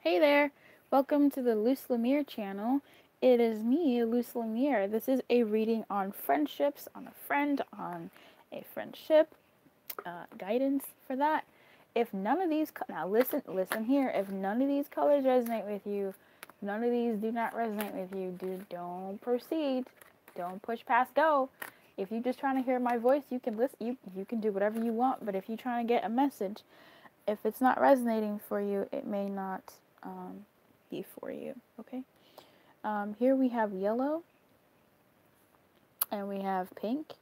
Hey there! Welcome to the Luz Lumiere channel. It is me, Luz Lumiere. This is a reading on friendships, on a friend, on a friendship, guidance for that. If none of these, now listen here. If none of these colors resonate with you, none of these do not resonate with you, don't proceed. Don't push past go. If you're just trying to hear my voice, you can listen. You can do whatever you want. But if you're trying to get a message, if it's not resonating for you, it may not be for you. Okay. Here we have yellow, and we have pink.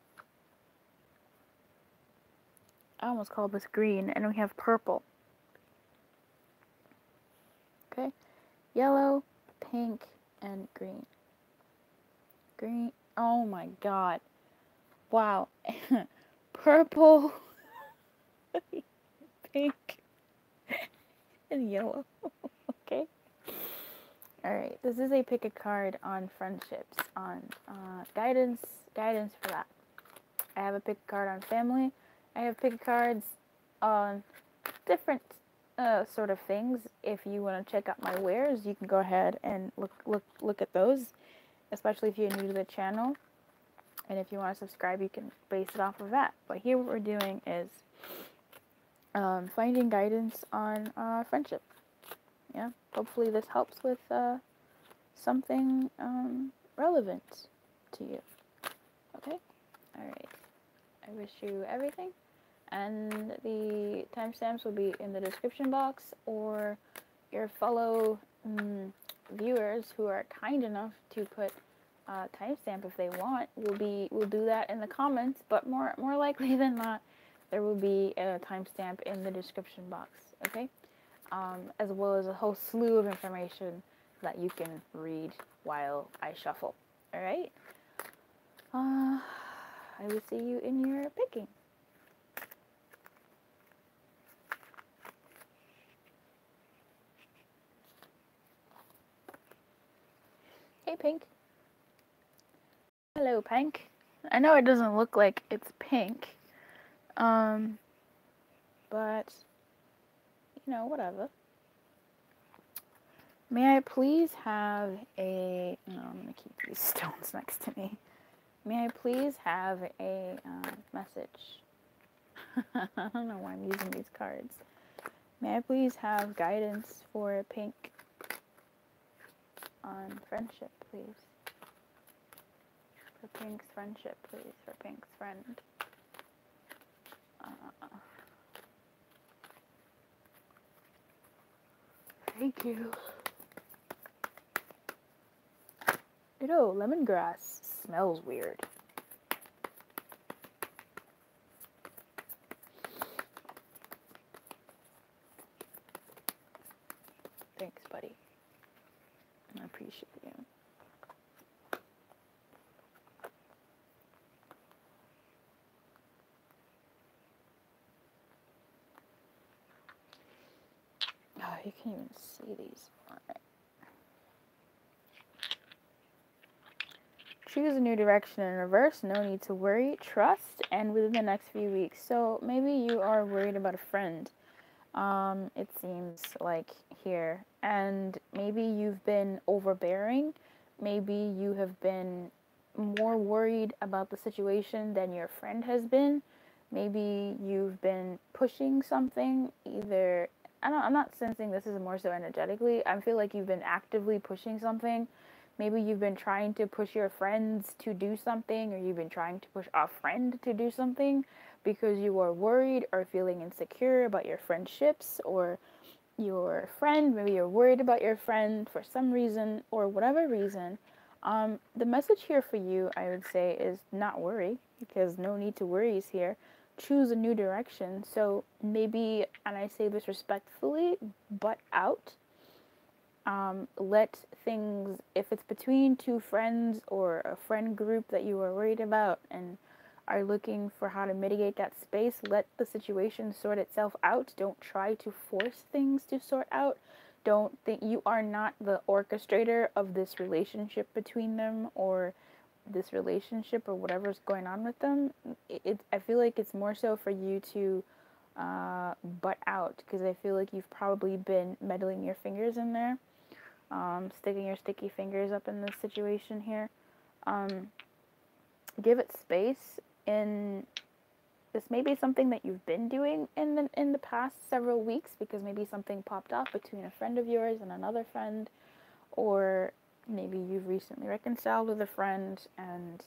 I almost called this green, and we have purple. Okay. Yellow, pink, and green. Green. Oh my god. Wow. Purple, pink, and yellow. Okay. Alright, this is a pick a card on friendships, on guidance for that. I have a pick a card on family. I have pick a cards on different sort of things. If you want to check out my wares, you can go ahead and look at those, especially if you're new to the channel. And if you want to subscribe, you can base it off of that. But here what we're doing is finding guidance on friendship. Yeah, hopefully this helps with something relevant to you. Okay? Alright. I wish you everything. And the timestamps will be in the description box, or your fellow viewers who are kind enough to put timestamp if they want will do that in the comments, but more likely than not, there will be a timestamp in the description box. Okay? As well as a whole slew of information that you can read while I shuffle. Alright? I will see you in your picking. Hey, Pink. Hello, Pink. I know it doesn't look like it's pink, but, you know, whatever. May I please have a... No, I'm going to keep these stones next to me. May I please have a message? I don't know why I'm using these cards. May I please have guidance for Pink on friendship, please? For Pink's friendship, please. For Pink's friend. Thank you. Ew, lemongrass smells weird. Thanks, buddy. I appreciate you. Oh, you can't even see these. Alright. Choose a new direction in reverse. No need to worry. Trust. And within the next few weeks. So maybe you are worried about a friend. It seems like here. And maybe you've been overbearing. Maybe you have been more worried about the situation than your friend has been. Maybe you've been pushing something. Either, I'm not sensing this is more so energetically. I feel like you've been actively pushing something. Maybe you've been trying to push your friends to do something, or you've been trying to push a friend to do something because you are worried or feeling insecure about your friendships or your friend. Maybe you're worried about your friend for some reason or whatever reason. The message here for you, I would say, is not worry, because no need to worry is here. Choose a new direction. So maybe, and I say this respectfully, butt out. Let things, if it's between two friends or a friend group that you are worried about and are looking for how to mitigate that space, let the situation sort itself out. Don't try to force things to sort out. Don't think you are not the orchestrator of this relationship between them, or this relationship or whatever's going on with them. I feel like it's more so for you to butt out, because I feel like you've probably been meddling your fingers in there, sticking your sticky fingers up in this situation here. Give it space. And this may be something that you've been doing in the past several weeks, because maybe something popped up between a friend of yours and another friend, or maybe you've recently reconciled with a friend and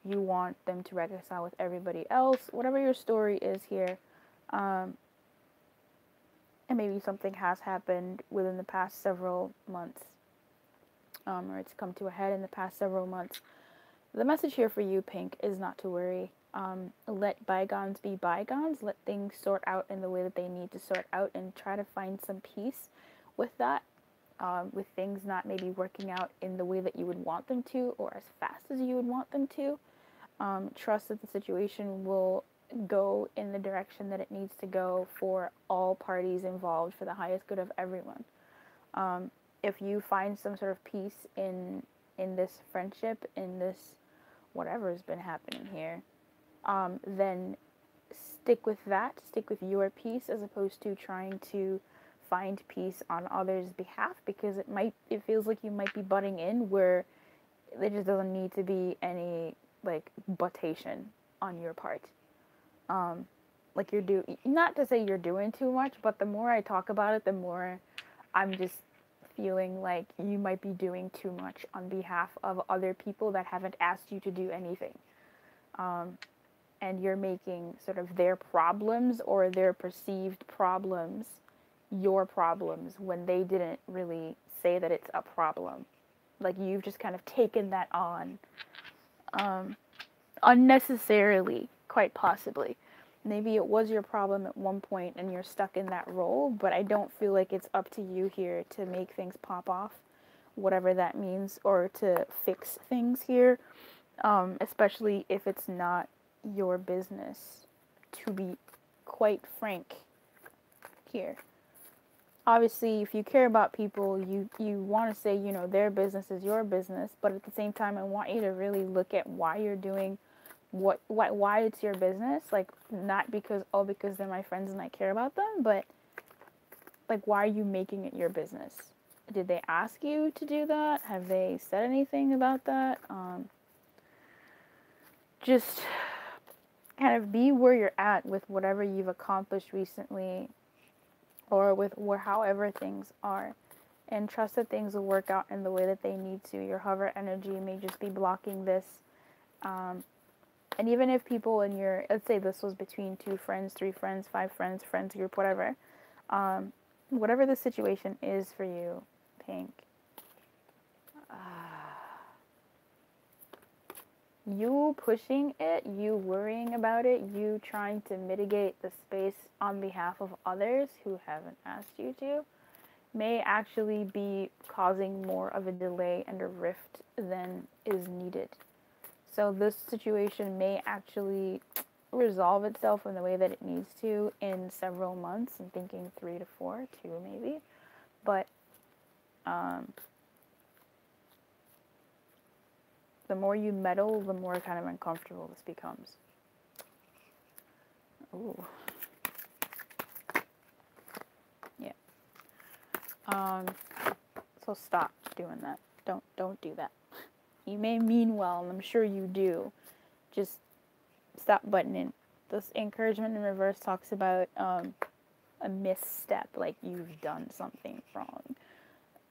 you want them to reconcile with everybody else. Whatever your story is here, and maybe something has happened within the past several months, or it's come to a head in the past several months. The message here for you, Pink, is not to worry. Let bygones be bygones. Let things sort out in the way that they need to sort out, and try to find some peace with that. With things not maybe working out in the way that you would want them to, or as fast as you would want them to. Trust that the situation will go in the direction that it needs to go for all parties involved, for the highest good of everyone. If you find some sort of peace in this friendship, in this whatever's been happening here, then stick with that. Stick with your peace, as opposed to trying to find peace on others' behalf, because it feels like you might be butting in where there just doesn't need to be any buttation on your part. Like not to say you're doing too much, but the more I talk about it, the more I'm just feeling like you might be doing too much on behalf of other people that haven't asked you to do anything. And you're making sort of their problems, or their perceived problems, your problems, when they didn't really say that it's a problem. Like, you've just kind of taken that on unnecessarily, quite possibly. Maybe it was your problem at one point and you're stuck in that role, but I don't feel like it's up to you here to make things pop off, whatever that means, or to fix things here, especially if it's not your business, to be quite frank here. Obviously, if you care about people, you want to say, their business is your business, but at the same time, I want you to really look at why you're doing why it's your business. Like, not because they're my friends and I care about them, but like, why are you making it your business? Did they ask you to do that? Have they said anything about that? Just kind of be where you're at with whatever you've accomplished recently, or with however things are, and trust that things will work out in the way that they need to. Your hover energy may just be blocking this. And even if people in your, let's say this was between 2 friends, 3 friends, 5 friends, friends group, whatever, whatever the situation is for you, Pink, you pushing it, you worrying about it, you trying to mitigate the space on behalf of others who haven't asked you to, may actually be causing more of a delay and a rift than is needed. So this situation may actually resolve itself in the way that it needs to in several months. I'm thinking 3 to 4, 2 maybe. But the more you meddle, the more kind of uncomfortable this becomes. Ooh. Yeah. So stop doing that. Don't do that. You may mean well, and I'm sure you do. Just stop butting in. This encouragement in reverse talks about a misstep, like you've done something wrong.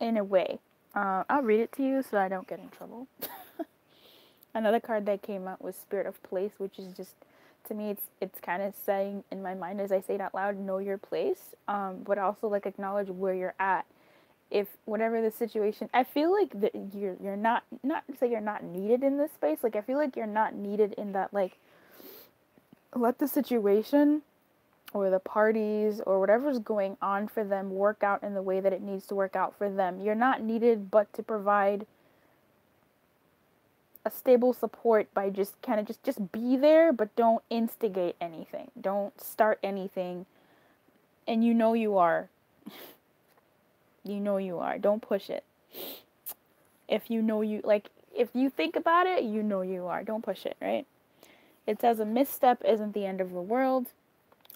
In a way. I'll read it to you so I don't get in trouble. Another card that came out was Spirit of Place, which is just, to me, it's kind of saying in my mind as I say it out loud, know your place, but also like acknowledge where you're at. If whatever the situation, I feel like that you're not to say you're not needed in this space. Like, I feel like you're not needed in that, like, let the situation or the parties or whatever's going on for them work out in the way that it needs to work out for them. You're not needed but to provide a stable support by just kind of just be there, but don't instigate anything. Don't start anything. And you know you are. You know you are. Don't push it. If you know you, like, if you think about it, you know you are. Don't push it, right? It says a misstep isn't the end of the world.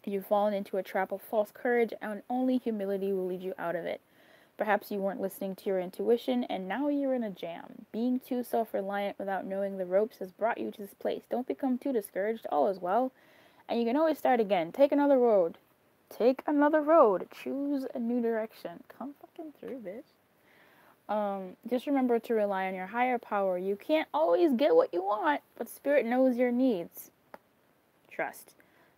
You've fallen into a trap of false courage, and only humility will lead you out of it. Perhaps you weren't listening to your intuition, and now you're in a jam. Being too self-reliant without knowing the ropes has brought you to this place. Don't become too discouraged. All is well. And you can always start again. Take another road. Take another road. Choose a new direction. Come fucking through, bitch. Just remember to rely on your higher power. You can't always get what you want, but Spirit knows your needs. Trust.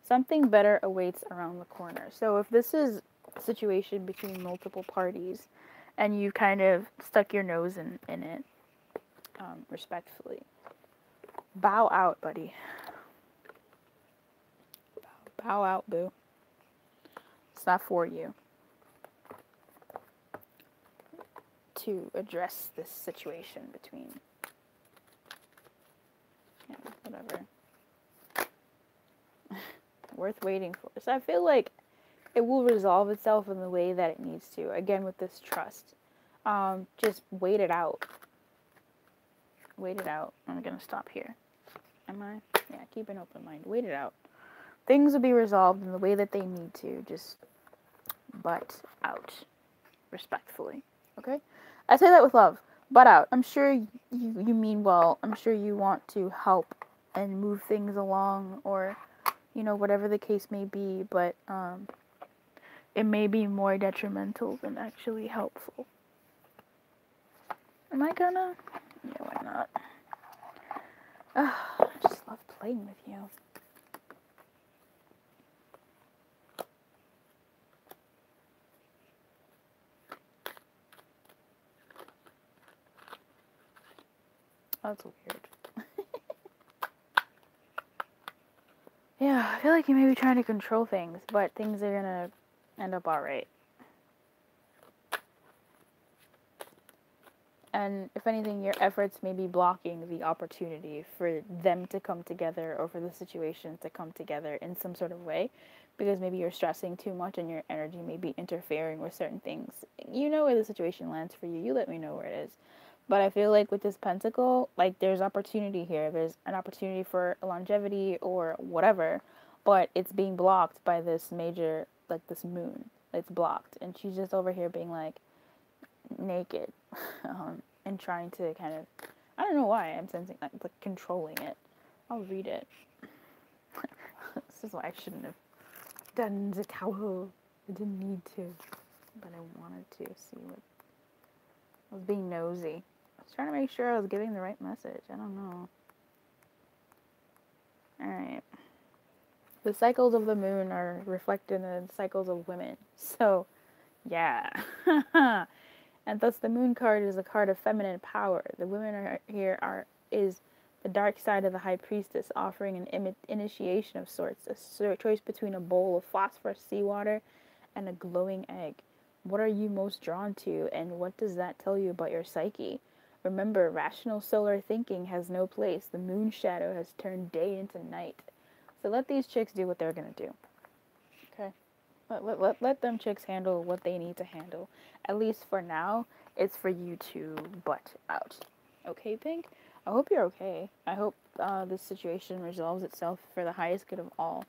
Something better awaits around the corner. So if this is a situation between multiple parties and you kind of stuck your nose in it, respectfully, bow out, buddy. Bow out, boo. It's not for you to address this situation between, whatever. Worth waiting for. So I feel like it will resolve itself in the way that it needs to. Again, with this trust. Just wait it out. Wait it out. I'm gonna stop here. Am I? Yeah, keep an open mind. Wait it out. Things will be resolved in the way that they need to. Just butt out. Respectfully. Okay? I say that with love. Butt out. I'm sure you mean well. I'm sure you want to help and move things along, or, you know, whatever the case may be, but it may be more detrimental than actually helpful. Am I gonna? Yeah, why not? I just love playing with you. That's weird. Yeah, I feel like you may be trying to control things, but things are gonna end up alright. And if anything, your efforts may be blocking the opportunity for them to come together, or for the situation to come together in some sort of way, because maybe you're stressing too much and your energy may be interfering with certain things. You know where the situation lands for you. You let me know where it is. But I feel like with this pentacle, like, there's opportunity here. There's an opportunity for longevity or whatever, but it's being blocked by this major, like, this moon. It's blocked. And she's just over here being, like, naked, and trying to kind of, I don't know why I'm sensing, like controlling it. I'll read it. This is why I shouldn't have done the towel. I didn't need to, but I wanted to see what, I was being nosy. I was trying to make sure I was giving the right message. I don't know. Alright. The cycles of the moon are reflected in the cycles of women. So, yeah. And thus the moon card is a card of feminine power. The women is the dark side of the high priestess, offering an initiation of sorts, a choice between a bowl of phosphorus seawater and a glowing egg. What are you most drawn to, and what does that tell you about your psyche? Remember, rational solar thinking has no place. The moon shadow has turned day into night. So let these chicks do what they're going to do. Okay? Let them chicks handle what they need to handle. At least for now, it's for you to butt out. Okay, Pink? I hope you're okay. I hope this situation resolves itself for the highest good of all.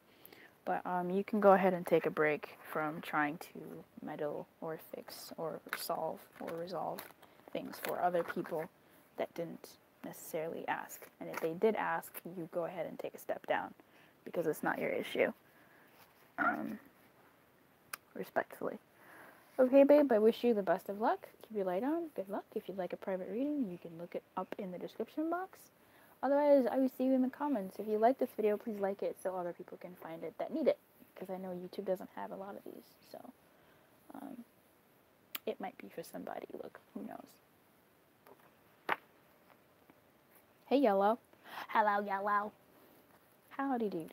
But you can go ahead and take a break from trying to meddle or fix or solve or resolve things for other people that didn't necessarily ask. And if they did ask, you go ahead and take a step down, because it's not your issue. Respectfully. Okay, babe, I wish you the best of luck. Keep your light on. Good luck. If you'd like a private reading, you can look it up in the description box. Otherwise, I will see you in the comments. If you like this video, please like it so other people can find it that need it, because I know YouTube doesn't have a lot of these, so it might be for somebody. Look, who knows? Hey, Yellow. Hello, Yellow. Howdy, dude.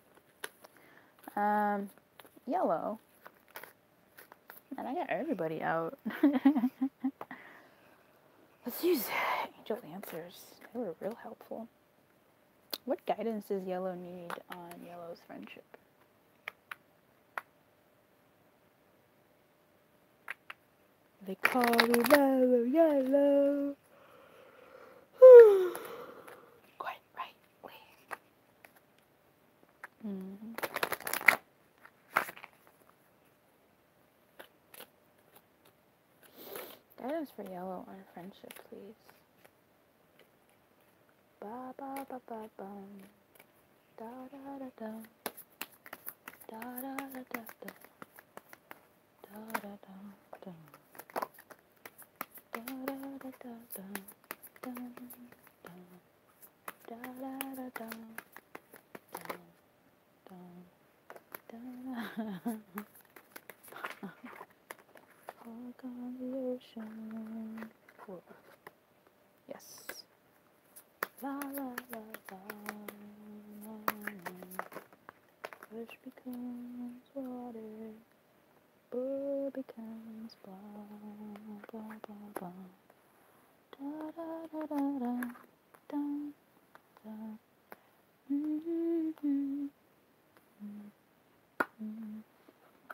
Yellow. And I got everybody out. Let's use Angel Answers. They were real helpful. What guidance does Yellow need on Yellow's friendship? They call me Yellow. Quite rightly. Guidance for yellow on friendship, please. Ba ba ba ba bum. Da da da da. Da da da da da. Da da da da. Da da da da da. Da da. Da da da da. Da da. Walk on the ocean. Whoa. Yes. La la la la. Fish becomes water. Bird becomes blah blah blah blah. Da da da da da. Da da. Mm-hmm. Mm-hmm.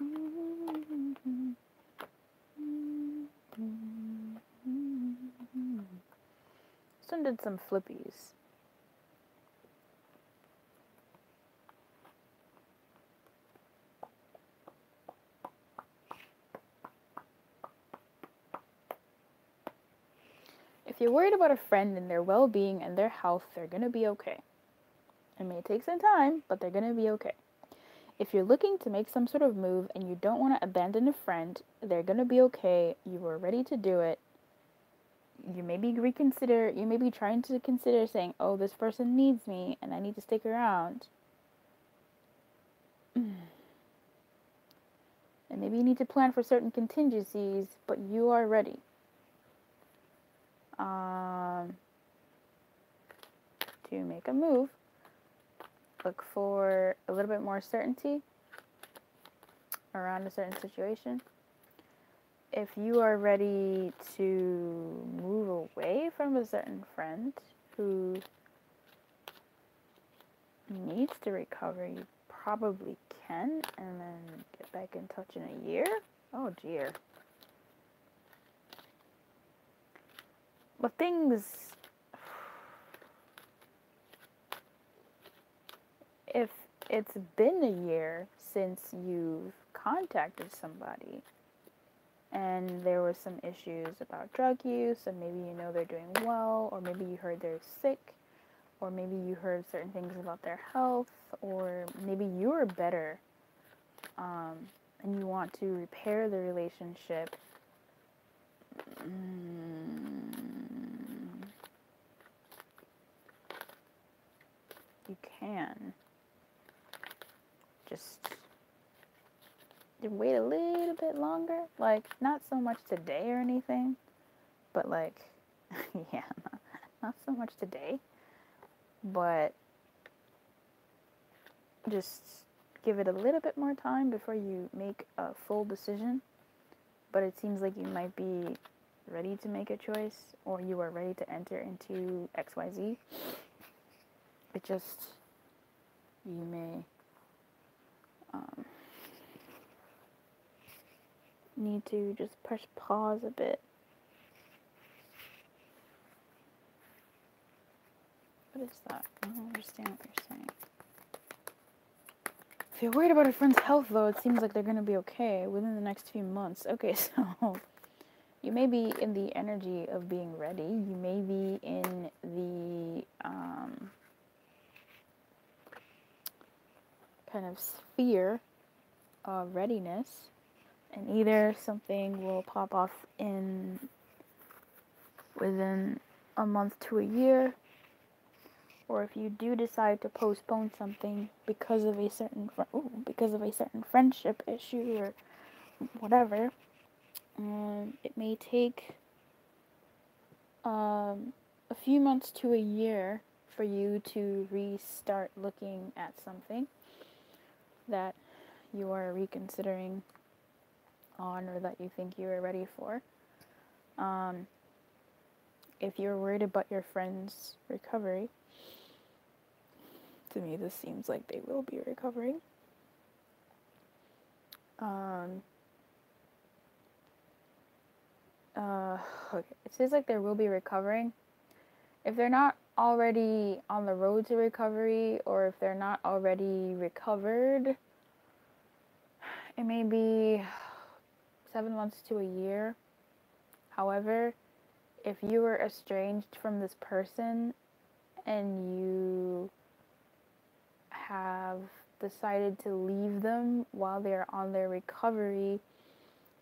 Mm-hmm. This one did some flippies. If you're worried about a friend and their well-being and their health, they're going to be okay. It may take some time, but they're going to be okay. If you're looking to make some sort of move and you don't want to abandon a friend, they're going to be okay. You are ready to do it. You may be trying to consider saying, oh, this person needs me and I need to stick around. And maybe you need to plan for certain contingencies, but you are ready. To make a move, look for a little bit more certainty around a certain situation. If you are ready to move away from a certain friend who needs to recover, you probably can, and then get back in touch in a year. Oh dear. But things, if it's been a year since you've contacted somebody and there were some issues about drug use, and maybe you know they're doing well, or maybe you heard they're sick, or maybe you heard certain things about their health, or maybe you're better, and you want to repair the relationship. You can. Just wait a little bit longer. Like, not so much today or anything, but like, yeah, not so much today, but just give it a little bit more time before you make a full decision. But it seems like you might be ready to make a choice, or you are ready to enter into XYZ. It just, you may need to just press pause a bit. What is that? I don't understand what you're saying. If you're worried about a friend's health, though, it seems like they're going to be okay within the next few months. Okay, so you may be in the energy of being ready. You may be in the kind of sphere of readiness, and either something will pop off within a month to a year, or if you do decide to postpone something because of a certain friendship issue or whatever, it may take a few months to a year for you to restart looking at something that you are reconsidering on, or that you think you are ready for. If you're worried about your friend's recovery, to me this seems like they will be recovering. Okay. It seems like they will be recovering. If they're not already on the road to recovery, or if they're not already recovered, it may be 7 months to a year. However, if you were estranged from this person and you have decided to leave them while they're on their recovery,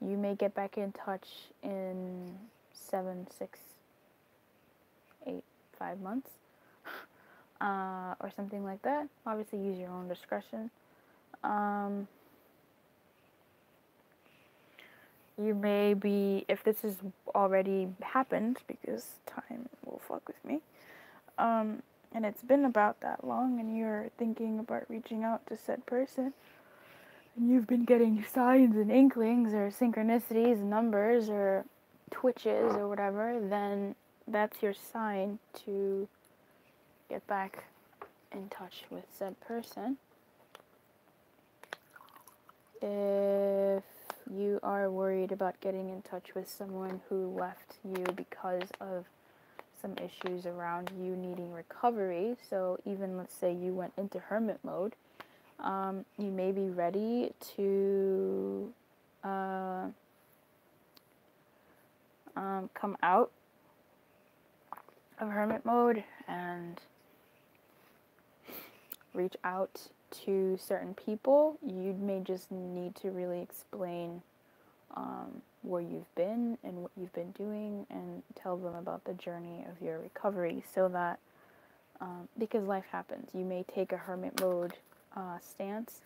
you may get back in touch in 7, 6, 8, 5 months, or something like that. Obviously, use your own discretion. You may be, if this has already happened, because time will fuck with me, and it's been about that long, and you're thinking about reaching out to said person, and you've been getting signs and inklings or synchronicities, numbers or twitches or whatever, then that's your sign to get back in touch with said person. If you are worried about getting in touch with someone who left you because of some issues around you needing recovery, so even let's say you went into hermit mode, you may be ready to come out of hermit mode and reach out to certain people. You may just need to really explain where you've been and what you've been doing, and tell them about the journey of your recovery, so that because life happens, you may take a hermit mode stance,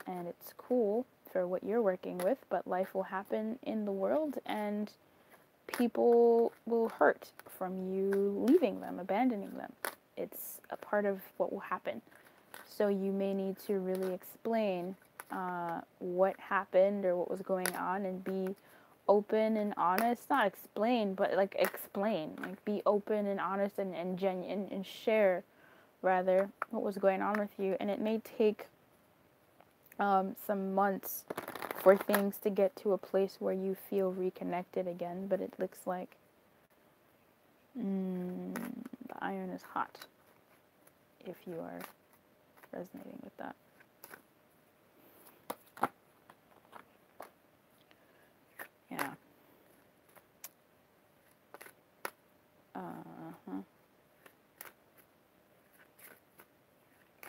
and it's cool for what you're working with, but life will happen in the world, and people will hurt from you leaving them, abandoning them. It's a part of what will happen. So you may need to really explain what happened or what was going on, and be open and honest. Not explain, but like explain. Like be open and honest and genuine, and share rather what was going on with you. And it may take some months for things to get to a place where you feel reconnected again, but it looks like the iron is hot, if you are resonating with that. Yeah.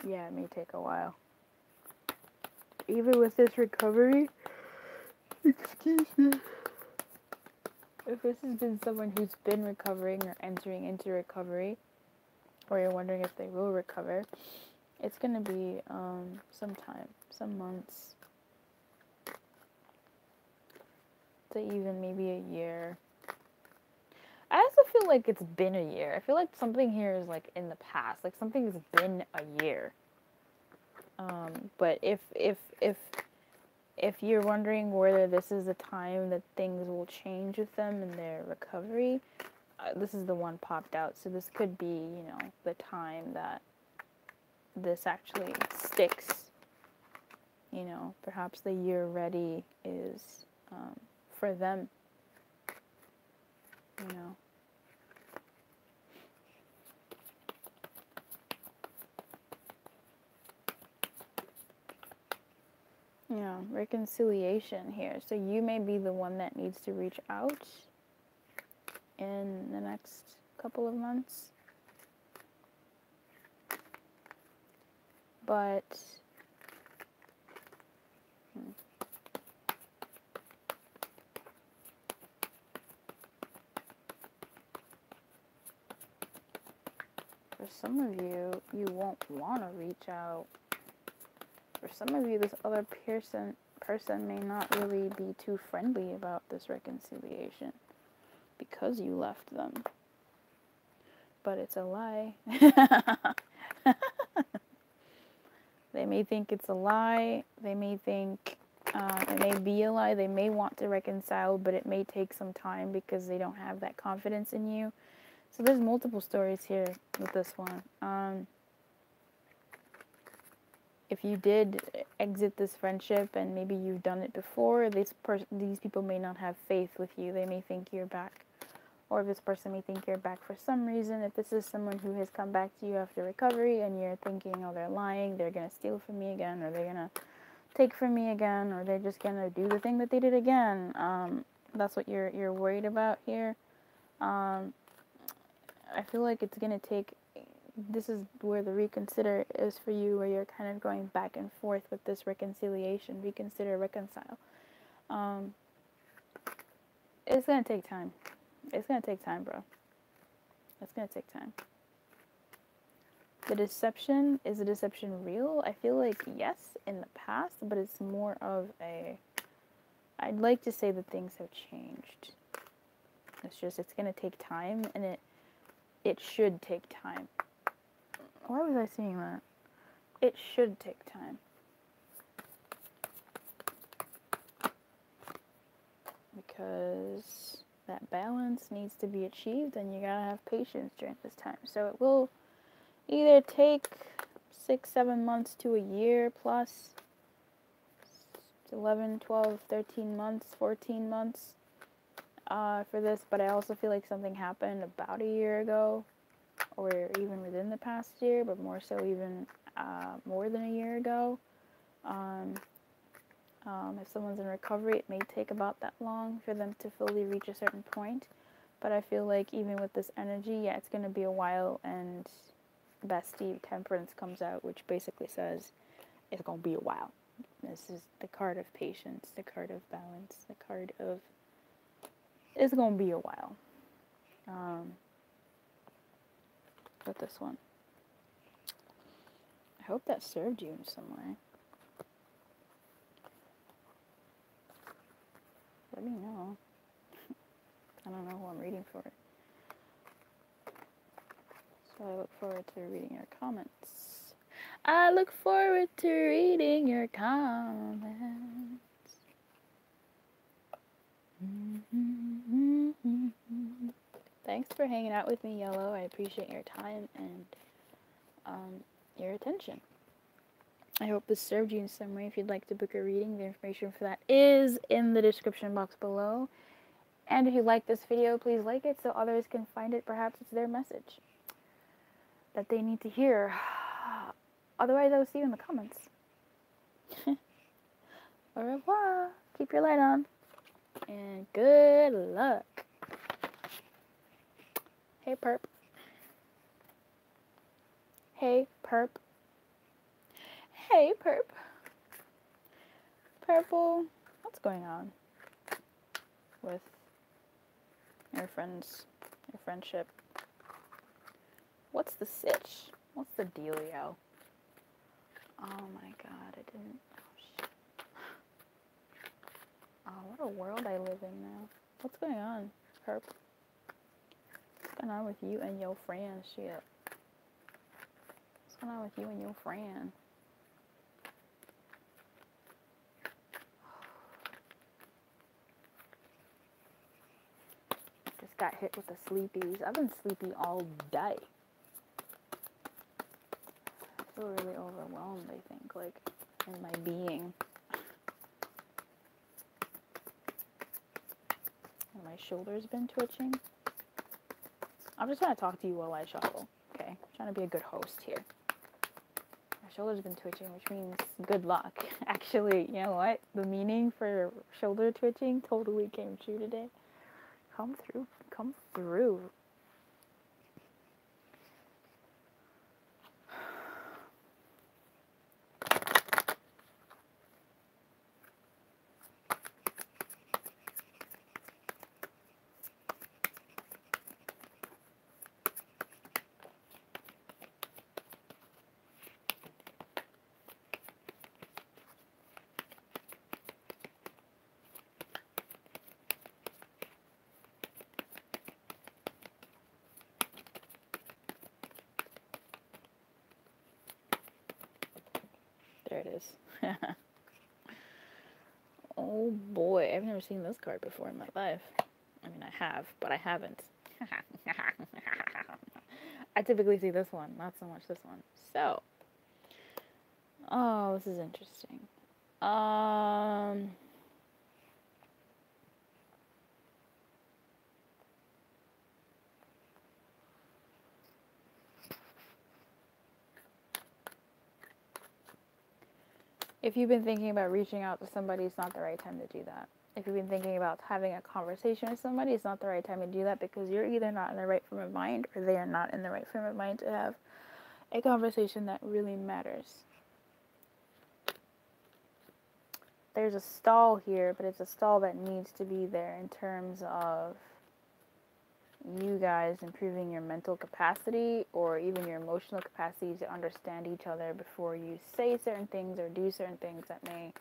Yeah, it may take a while. Even with this recovery, excuse me, if this has been someone who's been recovering or entering into recovery, or you're wondering if they will recover, it's going to be some time, some months, to even maybe a year. I also feel like it's been a year. I feel like something here is like in the past, like something's been a year. But if you're wondering whether this is the time that things will change with them in their recovery, this is the one popped out. So this could be, you know, the time that this actually sticks. You know, perhaps the year ready is for them. You know. Yeah, reconciliation here. So you may be the one that needs to reach out in the next couple of months. But for some of you, you won't want to reach out. For some of you, this other person may not really be too friendly about this reconciliation because you left them. But it's a lie. They may think it's a lie. They may think it may be a lie. They may want to reconcile, but it may take some time because they don't have that confidence in you. So there's multiple stories here with this one. If you did exit this friendship and maybe you've done it before, these people may not have faith with you. They may think you're back. Or this person may think you're back for some reason. If this is someone who has come back to you after recovery and you're thinking, oh, they're lying, they're going to steal from me again, or they're going to take from me again, or they're just going to do the thing that they did again, That's what you're worried about here. I feel like it's gonna take. This is where the reconsider is for you, where you're kind of going back and forth with this reconciliation. Reconsider, reconcile. It's gonna take time. It's gonna take time, bro. It's gonna take time. The deception, is the deception real? I feel like yes in the past, but it's more of a. I'd like to say that things have changed. It's gonna take time, and it should take time. Why was I seeing that? It should take time. Because that balance needs to be achieved, and you gotta have patience during this time. So it will either take 6, 7 months to a year plus 11, 12, 13 months, 14 months for this, but I also feel like something happened about a year ago, or even within the past year, but more so even more than a year ago. If someone's in recovery, it may take about that long for them to fully reach a certain point, but I feel like even with this energy, yeah, it's going to be a while, and Bestie Temperance comes out, which basically says it's going to be a while. This is the card of patience, the card of balance, the card of it's going to be a while. But this one, I hope that served you in some way. Let me know. I don't know who I'm reading for. So I look forward to reading your comments. I look forward to reading your comments. Thanks for hanging out with me, Yellow. I appreciate your time and your attention. I hope this served you in some way. If you'd like to book a reading, the information for that is in the description box below. And if you like this video, please like it so others can find it. Perhaps it's their message that they need to hear. Otherwise, I will see you in the comments. Au revoir. Keep your light on. And good luck. Hey, Perp. Hey, Perp. Hey, Perp. Purple. What's going on with your friends, your friendship? What's the sitch? What's the dealio? Oh my god, I didn't. Oh shit. Oh, what a world I live in now. What's going on, Perp? What's going on with you and your friend? Shit. What's going on with you and your friend? Just got hit with the sleepies. I've been sleepy all day. I feel really overwhelmed, I think, like, in my being. And my shoulder's been twitching. I'm just trying to talk to you while I shuffle, okay? I'm trying to be a good host here. My shoulder's been twitching, which means good luck. Actually, you know what? The meaning for shoulder twitching totally came true today. Come through. Come through. There it is. Oh boy, I've never seen this card before in my life. I mean, I have, but I haven't. I typically see this one, not so much this one. So, oh, this is interesting. If you've been thinking about reaching out to somebody, it's not the right time to do that. If you've been thinking about having a conversation with somebody, it's not the right time to do that because you're either not in the right frame of mind or they are not in the right frame of mind to have a conversation that really matters. There's a stall here, but it's a stall that needs to be there in terms of you guys improving your mental capacity or even your emotional capacity to understand each other before you say certain things or do certain things that may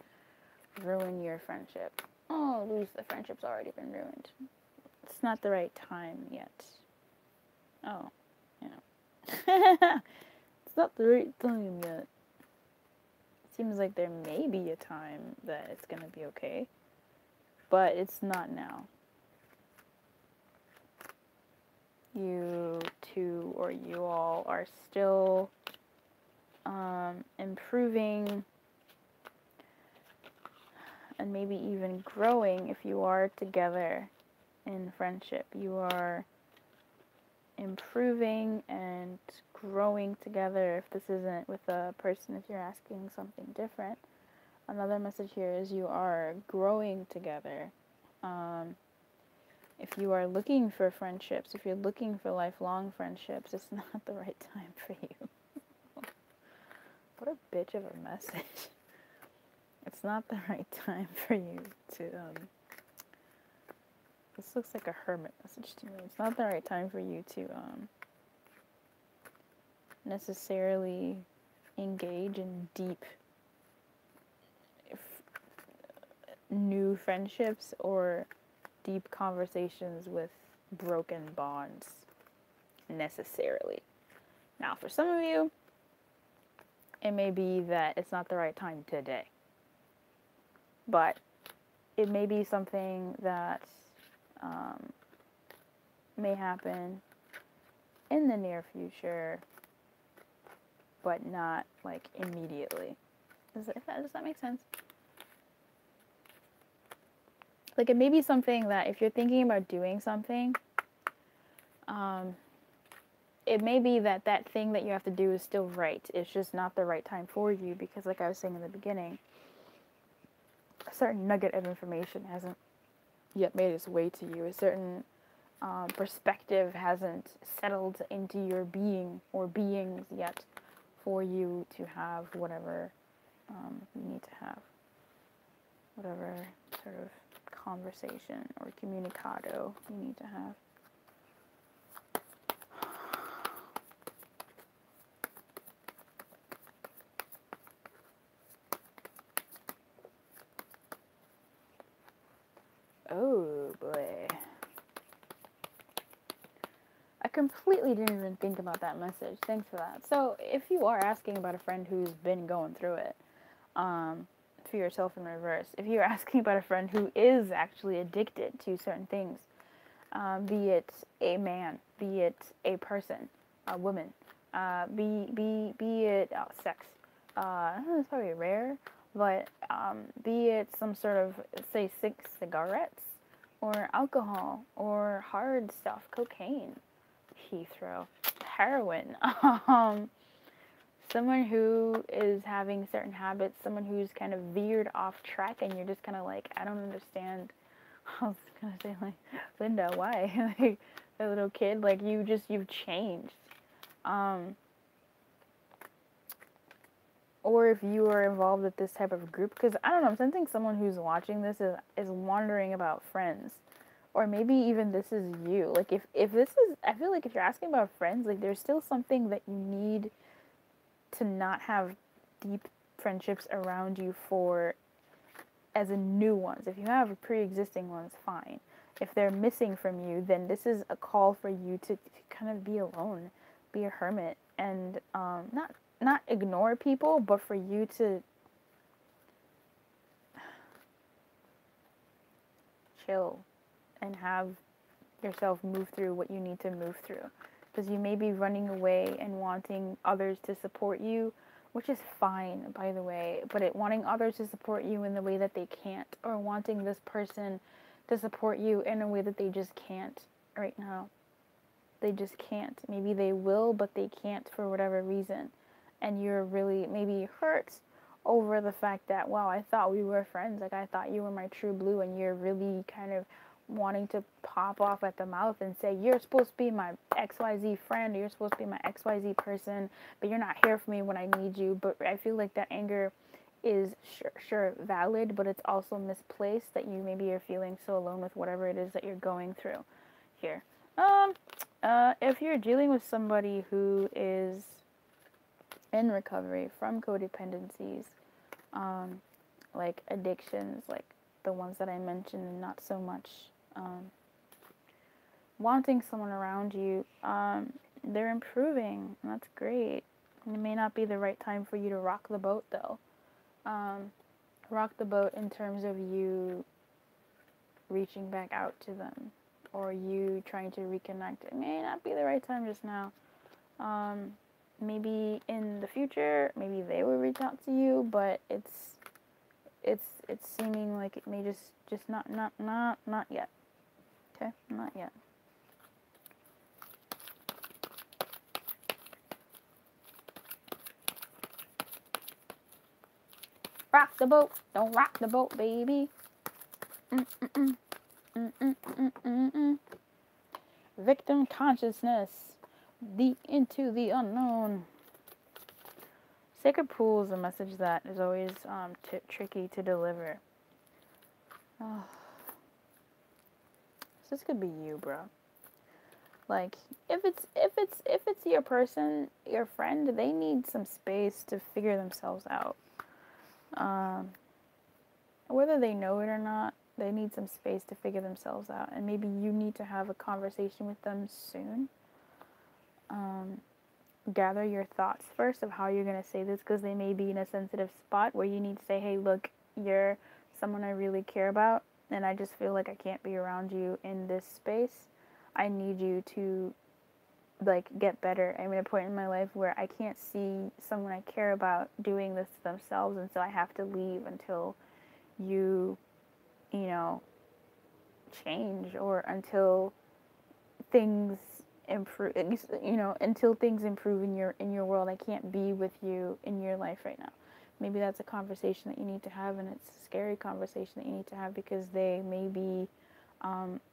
ruin your friendship. Oh, Luz, the friendship's already been ruined. It's not the right time yet. Oh, yeah. It's not the right time yet. Seems like there may be a time that it's gonna be okay, but it's not now. You two or you all are still improving and maybe even growing if you are together in friendship. You are improving and growing together if this isn't with a person, if you're asking something different. Another message here is you are growing together. If you are looking for friendships, if you're looking for lifelong friendships, it's not the right time for you. What a bitch of a message. It's not the right time for you to, this looks like a hermit message to me. It's not the right time for you to, necessarily engage in deep new friendships or deep conversations with broken bonds necessarily. Now, for some of you, it may be that it's not the right time today, but it may be something that may happen in the near future, but not like immediately. Does that make sense? Like, it may be something that if you're thinking about doing something, it may be that that thing that you have to do is still right. It's just not the right time for you because, like I was saying in the beginning, a certain nugget of information hasn't yet made its way to you. A certain perspective hasn't settled into your being or beings yet for you to have whatever you need to have. Whatever sort of conversation or communicado you need to have. Oh boy. I completely didn't even think about that message. Thanks for that. So if you are asking about a friend who's been going through it, for yourself in reverse, if you're asking about a friend who is actually addicted to certain things, be it a man, be it a person, a woman, be it sex, I don't know, it's probably rare, but be it some sort of, say, cigarettes, or alcohol, or hard stuff, cocaine, Heathrow, heroin, someone who is having certain habits, someone who's kind of veered off track, and you're just kind of like, I don't understand. I was gonna say, like, Linda, why? Like, a little kid, like, you've changed. Or if you are involved with this type of group, because I don't know, I'm sensing someone who's watching this is wondering about friends. Or maybe even this is you. Like, if this is, I feel like if you're asking about friends, like, there's still something that you need to not have deep friendships around you for as in new ones. If you have pre-existing ones, fine. If they're missing from you, then this is a call for you to kind of be alone, be a hermit, and not ignore people, but for you to chill and have yourself move through what you need to move through. Because you may be running away and wanting others to support you, which is fine, by the way, but wanting others to support you in the way that they can't, or wanting this person to support you in a way that they just can't right now. They just can't. Maybe they will, but they can't for whatever reason. And you're really maybe hurt, over the fact that, wow, I thought we were friends. Like, I thought you were my true blue, and you're really kind of wanting to pop off at the mouth and say, you're supposed to be my XYZ friend, or you're supposed to be my XYZ person, but you're not here for me when I need you. But I feel like that anger is sure valid, but it's also misplaced, that you maybe are feeling so alone with whatever it is that you're going through here. If you're dealing with somebody who is in recovery from codependencies, like addictions, like the ones that I mentioned, and not so much wanting someone around you, they're improving, and that's great. It may not be the right time for you to rock the boat, though. Rock the boat in terms of you reaching back out to them, or you trying to reconnect. It may not be the right time just now. Maybe in the future, maybe they will reach out to you, but it's seeming like it may just not yet. Okay, not yet. Rock the boat, don't rock the boat, baby. Victim consciousness, deep into the unknown. Sacred Pool is a message that is always tricky to deliver. So this could be you, bro. Like, if it's your person, your friend, they need some space to figure themselves out. Whether they know it or not, they need some space to figure themselves out, and maybe you need to have a conversation with them soon. Gather your thoughts first of how you're going to say this, because they may be in a sensitive spot where you need to say, hey, look, you're someone I really care about, and I just feel like I can't be around you in this space. I need you to, like, get better. I'm at a point in my life where I can't see someone I care about doing this to themselves, and so I have to leave until you change, or until things improve, until things improve in your world. I can't be with you in your life right now. Maybe that's a conversation that you need to have, and it's a scary conversation that you need to have, because they may be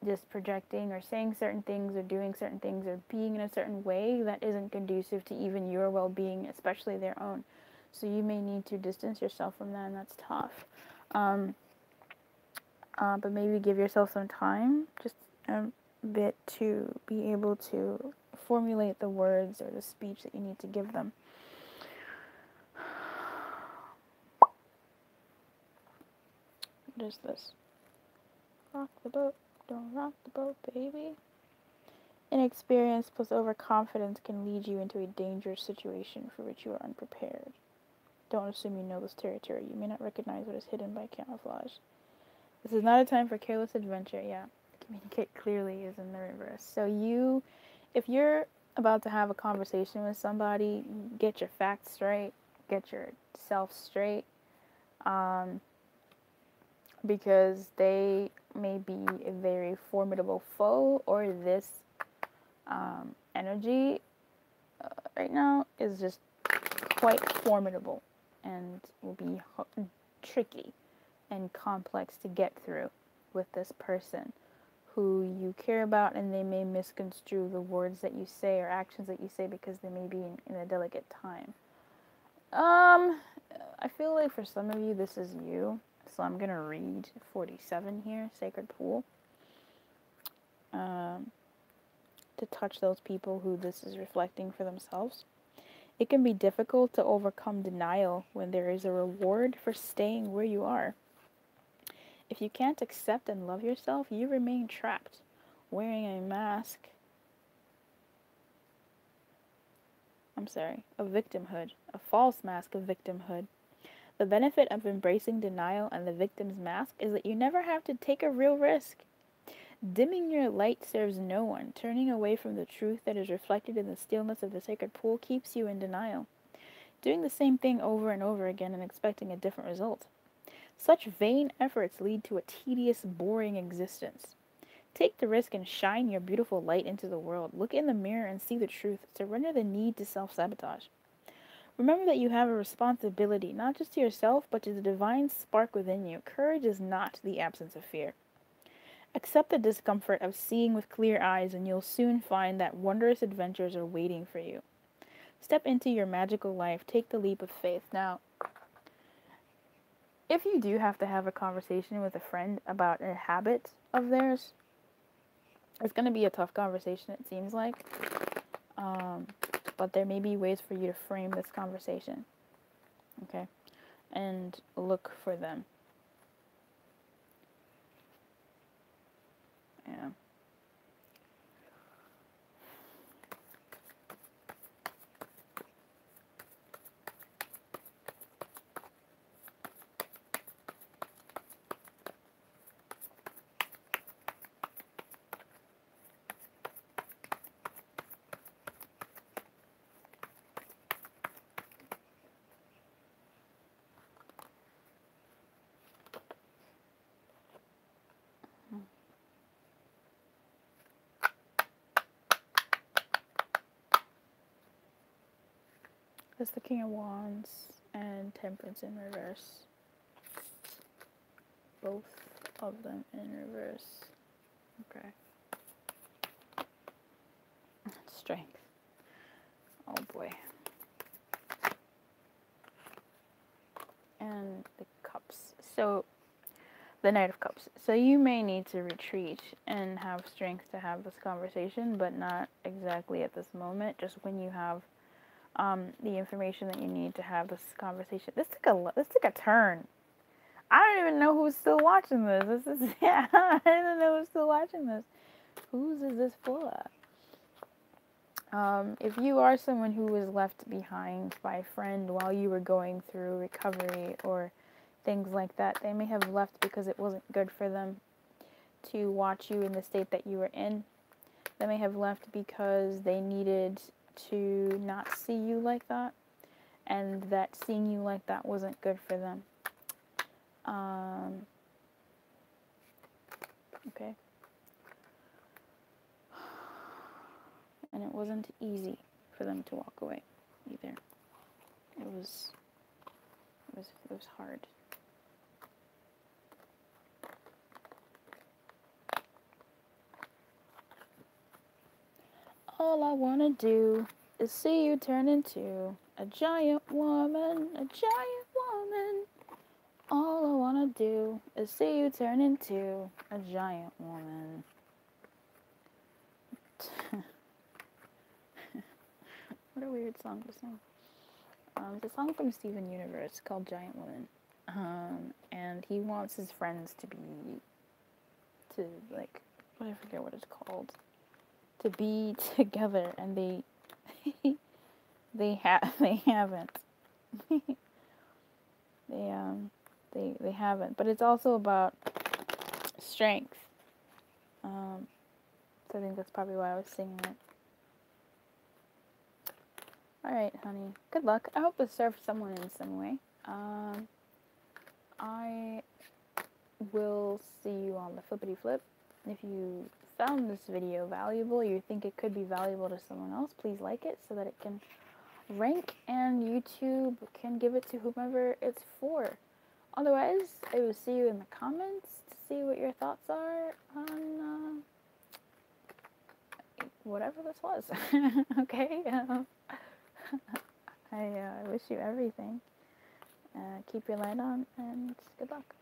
just projecting, or saying certain things, or doing certain things, or being in a certain way that isn't conducive to even your well-being, especially their own. So you may need to distance yourself from that, and that's tough. But maybe give yourself some time, just a bit, to be able to formulate the words or the speech that you need to give them. What is this? Rock the boat, don't rock the boat, baby. Inexperience plus overconfidence can lead you into a dangerous situation for which you are unprepared. Don't assume you know this territory. You may not recognize what is hidden by camouflage. This is not a time for careless adventure. Yeah, communicate clearly is in the reverse. So if you're about to have a conversation with somebody, get your facts straight, get yourself straight, because they may be a very formidable foe, or this energy right now is just quite formidable, and will be tricky and complex to get through with this person who you care about, and they may misconstrue the words that you say or actions that you say, because they may be in a delicate time. I feel like for some of you, this is you. So I'm going to read 47 here, Sacred Pool, to touch those people who this is reflecting for themselves. It can be difficult to overcome denial when there is a reward for staying where you are. If you can't accept and love yourself, you remain trapped, wearing a mask. Of victimhood, a false mask of victimhood. The benefit of embracing denial and the victim's mask is that you never have to take a real risk. Dimming your light serves no one. Turning away from the truth that is reflected in the stillness of the sacred pool keeps you in denial, doing the same thing over and over again and expecting a different result. Such vain efforts lead to a tedious, boring existence. Take the risk and shine your beautiful light into the world. Look in the mirror and see the truth. Surrender the need to self-sabotage. Remember that you have a responsibility, not just to yourself, but to the divine spark within you. Courage is not the absence of fear. Accept the discomfort of seeing with clear eyes, and you'll soon find that wondrous adventures are waiting for you. Step into your magical life. Take the leap of faith. Now, if you do have to have a conversation with a friend about a habit of theirs, it's going to be a tough conversation, it seems like. But there may be ways for you to frame this conversation. Okay? And look for them. Yeah. That's the King of Wands and Temperance in reverse. Both of them in reverse. Okay. Strength. Oh boy. And the Cups. So, the Knight of Cups. So you may need to retreat and have strength to have this conversation, but not exactly at this moment. Just when you have the information that you need to have this conversation. This took a turn. I don't even know who's still watching this. I don't know who's still watching this. Whose is this for? If you are someone who was left behind by a friend while you were going through recovery or things like that, they may have left because it wasn't good for them to watch you in the state that you were in. They may have left because they needed to not see you like that, and that seeing you like that wasn't good for them. Okay. And it wasn't easy for them to walk away either. It was hard. All I wanna do is see you turn into a giant woman, a giant woman. All I wanna do is see you turn into a giant woman. What a weird song to sing. It's a song from Steven Universe called Giant Woman. And he wants his friends to I forget what it's called, to be together, and they haven't. They haven't. But it's also about strength. So I think that's probably why I was singing it. Alright, honey. Good luck. I hope it served someone in some way. I will see you on the flippity flip. If you found this video valuable, you think it could be valuable to someone else, please like it so that it can rank and YouTube can give it to whomever it's for. Otherwise, I will see you in the comments to see what your thoughts are on whatever this was. Okay? I wish you everything. Keep your light on, and good luck.